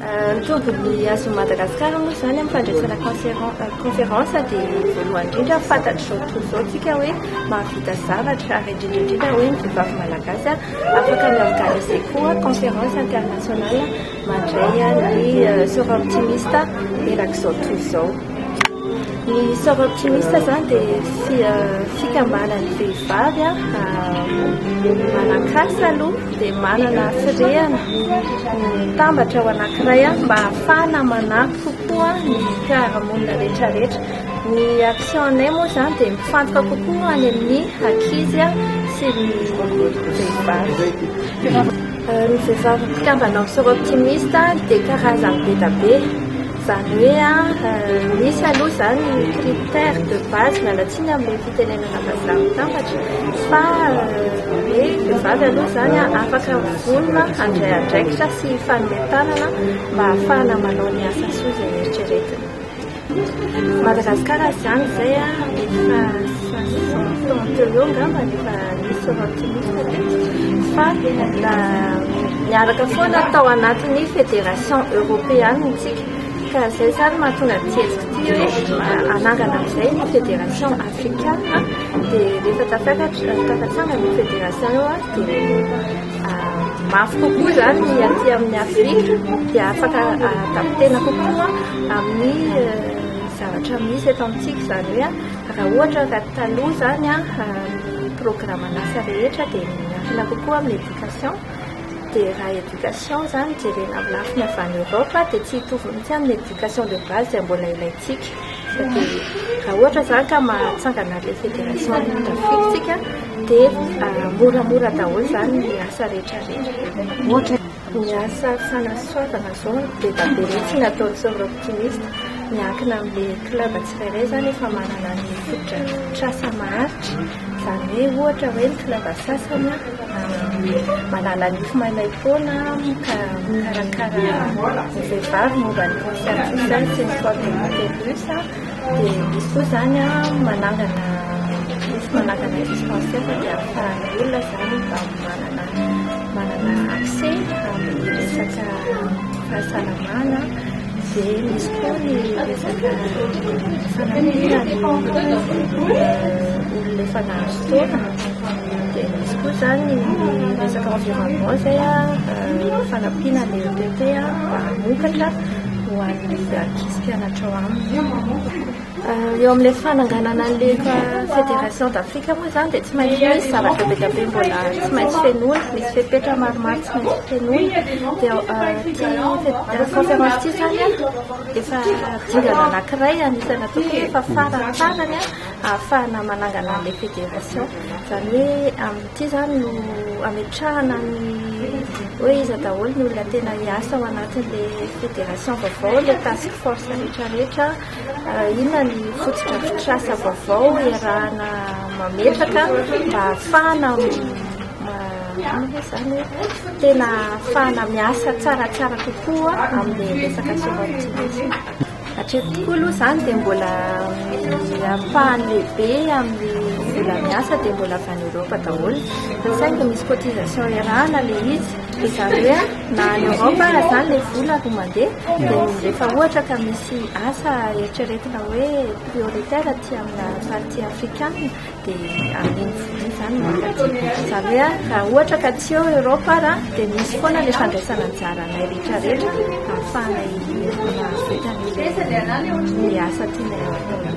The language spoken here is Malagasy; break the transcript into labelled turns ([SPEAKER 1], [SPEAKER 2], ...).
[SPEAKER 1] Ny tombony azo Madagasikara moa zany amin'ny fandraisana conférence dia voalohany indrindra fantatro zao tsika hoe mahavita zavatra ary indrindra hoe ny vehivavy malagasy afaka miorganiser koa conférence internationale mandray ny sœur optimiste erak'izao tontolo izao. Ny sœur optimiste zany dia fikambanan'ny vehivavy manakasa aloha dia manana firehana mitambatra ao anankiray mba ahafahana manampy kokoa ny fiarahamonina rehetrarehetra. Ny actionnay moa zany dia mifantoka kokoa any amin'ny ankizy sy ny vehivavy. Ny vehivavy mpikambana amin'ny sœur optimiste dia karazany be da be. Zany hoe misy aloha zany ny critère de base mialatsiny amin'ny fitenenana vazaha mitambatra fa hoe vehivavy aloha zany afaka volona handray andraikitra sy fanometanana mba ahafahana manao ny asa soa izay eritreretiny. Madagasikara zany izay efa 60 ans teo angamba efa nisy sœur optimiste fa miaraka foana tao anatin'ny fédération européenne tsika. Ka zay zany mahatonga tietsika ty hoe anangana amin'izay ny fédération africaine dia rehefa tafatsanga ny fédération eo dia mafy kokoa zany ny aty amin'ny Afrika dia afaka atapitena kokoa amin'ny zavatra misy eto amintsika zany hoe raha ohatra ka taloha zany ny programme an'asa rehetra dia miafina kokoa amin'ny éducation. Dia raha éducation zany jerena amin'ny lafiny avy any Europe dia tsy hitovy mihitsy amin'ny éducation de base izay mbola ilaintsika. Dia raha ohatra zany ka mahatsangana ilay fédération afrikatsika dia moramora daholo zany ny asa rehetrarehetra. Ohatra ny asa fanasoavana zao dia dabe mihitsy nataon'ny sœur optimiste miankina amin'ilay club tsirairay zany efa manana ny fototrasa maharitra. Zany hoe ohatra hoe ny club sasany manala nify maimaim-poana mikarakara ny vehivavy momba ny conscientisation sy ny code utérus dia misy koa zany manangana dispensaire dia ahafahana olona zany mba manana accès amin'ny resaka fahasalamana. Dia misy koa ny resaka fanampiana olona efa nahazo taona. Dia misy koa zany ny resaka environnement zay fanampiana ny EPP mba hamokatra ho an'ny ankizy mpianatra ao aminy. Eo amin'ilay fananganana an'ilay fédération d'Afrika moa zany dia tsy maintsy misy zavatra be da be mbola tsy maintsy fenoina, misy fepetra maromaro tsy maintsy fenoina. Dia conférence ty zany efa dingana anankiray anisana tokony efa farantsarany ahafahana manangana an'ilay fédération. Zany hoe amin'ity zany no ametrahana ny hoe iza daholo ny olona tena hiasa ao anatin'ilay fédération vaovao, ilay task force rehetrarehetra, inona ny fototra-fitrasa vaovao iarahana mametraka mba ahafahana zany tena ahafahana miasa tsaratsara kokoa amin'ny resaka sœur optimiste. Hatreto tokoa aloha zany dia mbola ampahany lehibe amin'ny vola miasa dia mbola avy any Europa daholo. Saingy misy cotisation iarahana ilay izy. Dia zany hoe na any Europa zany ilay vola no mandeha dia rehefa ohatra ka misy asa eritreretina hoe prioritaire aty amina partie africaine dia amin'iny vola zany mankaty. Zany hoe raha ohatra ka tsy eo Europa dia misy foana ilay fandraisana anjaranay rehetrarehetra ahafahana ny asa tianay atao.